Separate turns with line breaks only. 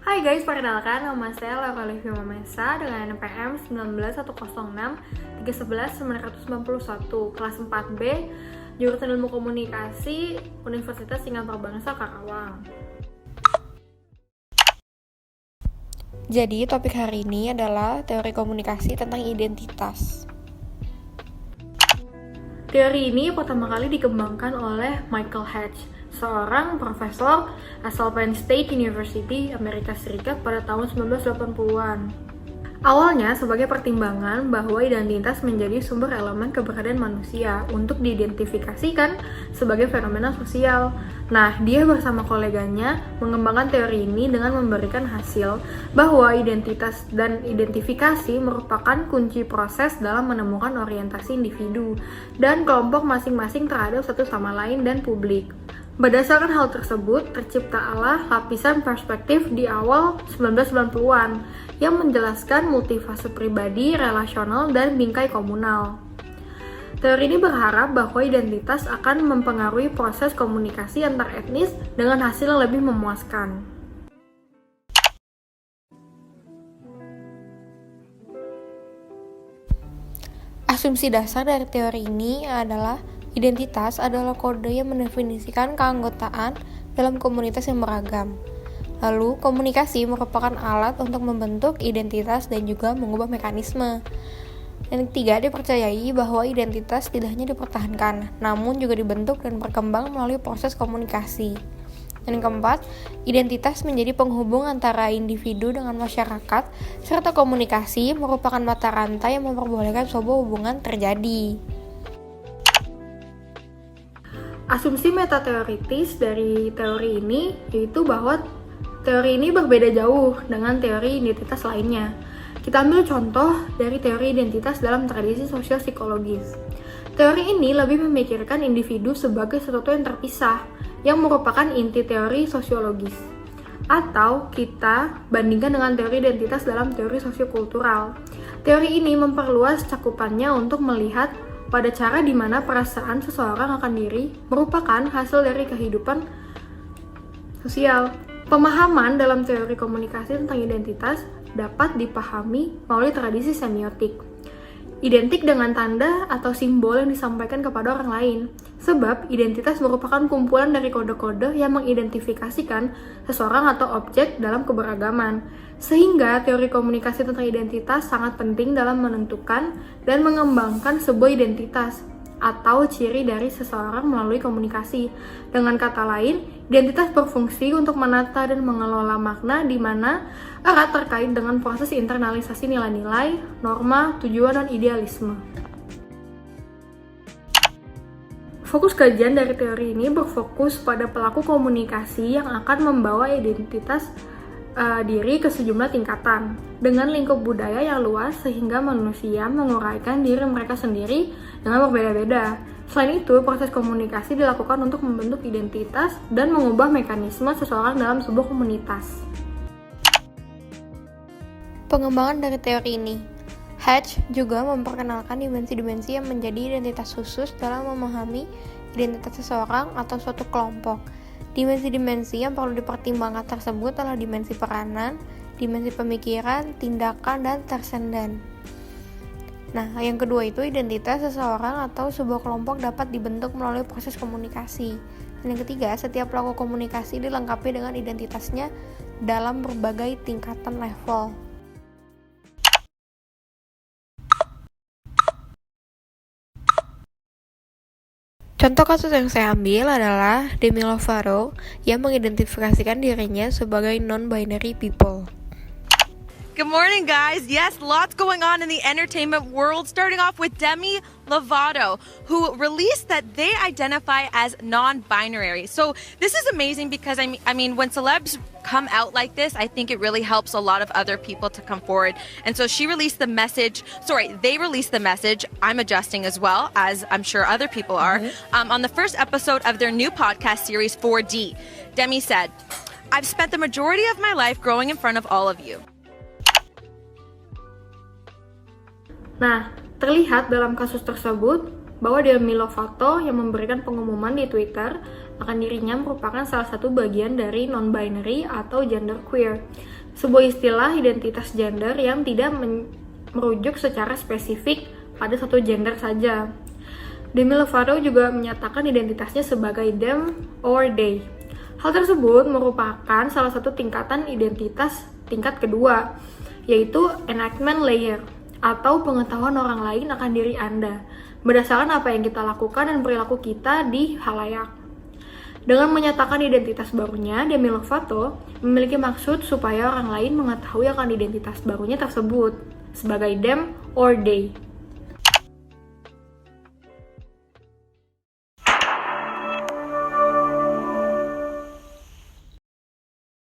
Hai guys, perkenalkan nama saya Laura Olivia Mamesa dengan NPM 19106 kelas 4B, jurusan Ilmu Komunikasi, Universitas Singapura Bangsa Karawang.
Jadi topik hari ini adalah teori komunikasi tentang identitas.
Teori ini pertama kali dikembangkan oleh Michael Hatch, seorang profesor asal Penn State University, Amerika Serikat pada tahun 1980-an. Awalnya sebagai pertimbangan bahwa identitas menjadi sumber elemen keberadaan manusia untuk diidentifikasikan sebagai fenomena sosial. Nah, dia bersama koleganya mengembangkan teori ini dengan memberikan hasil bahwa identitas dan identifikasi merupakan kunci proses dalam menemukan orientasi individu dan kelompok masing-masing terhadap satu sama lain dan publik. Berdasarkan hal tersebut, terciptalah lapisan perspektif di awal 1990-an yang menjelaskan multifase pribadi, relasional, dan bingkai komunal. Teori ini berharap bahwa identitas akan mempengaruhi proses komunikasi antar etnis dengan hasil yang lebih memuaskan.
Asumsi dasar dari teori ini adalah identitas adalah kode yang mendefinisikan keanggotaan dalam komunitas yang beragam. Lalu, komunikasi merupakan alat untuk membentuk identitas dan juga mengubah mekanisme. Yang ketiga, dipercayai bahwa identitas tidak hanya dipertahankan, namun juga dibentuk dan berkembang melalui proses komunikasi. Yang keempat, identitas menjadi penghubung antara individu dengan masyarakat, serta komunikasi merupakan mata rantai yang memperbolehkan sebuah hubungan terjadi.
Asumsi metateoritis dari teori ini yaitu bahwa teori ini berbeda jauh dengan teori identitas lainnya. Kita ambil contoh dari teori identitas dalam tradisi sosial psikologis. Teori ini lebih memikirkan individu sebagai sesuatu yang terpisah, yang merupakan inti teori sosiologis. Atau kita bandingkan dengan teori identitas dalam teori sosiokultural. Teori ini memperluas cakupannya untuk melihat pada cara di mana perasaan seseorang akan diri merupakan hasil dari kehidupan sosial. Pemahaman dalam teori komunikasi tentang identitas dapat dipahami melalui tradisi semiotik, identik dengan tanda atau simbol yang disampaikan kepada orang lain. Sebab identitas merupakan kumpulan dari kode-kode yang mengidentifikasikan seseorang atau objek dalam keberagaman. Sehingga teori komunikasi tentang identitas sangat penting dalam menentukan dan mengembangkan sebuah identitas atau ciri dari seseorang melalui komunikasi. Dengan kata lain, identitas berfungsi untuk menata dan mengelola makna di mana erat terkait dengan proses internalisasi nilai-nilai, norma, tujuan, dan idealisme. Fokus kajian dari teori ini berfokus pada pelaku komunikasi yang akan membawa identitas diri ke sejumlah tingkatan dengan lingkup budaya yang luas sehingga manusia menguraikan diri mereka sendiri dengan berbeda-beda. Selain itu, proses komunikasi dilakukan untuk membentuk identitas dan mengubah mekanisme seseorang dalam sebuah komunitas.
Pengembangan dari teori ini, Hatch juga memperkenalkan dimensi-dimensi yang menjadi identitas khusus dalam memahami identitas seseorang atau suatu kelompok. Dimensi-dimensi yang perlu dipertimbangkan tersebut adalah dimensi peranan, dimensi pemikiran, tindakan, dan tersendan. Nah, yang kedua itu identitas seseorang atau sebuah kelompok dapat dibentuk melalui proses komunikasi. Dan yang ketiga, setiap pelaku komunikasi dilengkapi dengan identitasnya dalam berbagai tingkatan level. Contoh kasus yang saya ambil adalah Demi Lovato yang mengidentifikasikan dirinya sebagai non-binary people.
Good morning, guys. Yes, lots going on in the entertainment world, starting off with Demi Lovato, who released that they identify as non-binary. So this is amazing because, I mean, when celebs come out like this, I think it really helps a lot of other people to come forward. And so they released the message, I'm adjusting as well, as I'm sure other people are, on the first episode of their new podcast series, 4D. Demi said, "I've spent the majority of my life growing in front of all of you."
Nah, terlihat dalam kasus tersebut bahwa Demi Lovato yang memberikan pengumuman di Twitter akan dirinya merupakan salah satu bagian dari non-binary atau genderqueer, sebuah istilah identitas gender yang tidak merujuk secara spesifik pada satu gender saja. Demi Lovato juga menyatakan identitasnya sebagai them or they. Hal tersebut merupakan salah satu tingkatan identitas tingkat kedua, yaitu enactment layer, atau pengetahuan orang lain akan diri Anda, berdasarkan apa yang kita lakukan dan perilaku kita di halayak. Dengan menyatakan identitas barunya, Demi Lovato memiliki maksud supaya orang lain mengetahui akan identitas barunya tersebut sebagai them or they.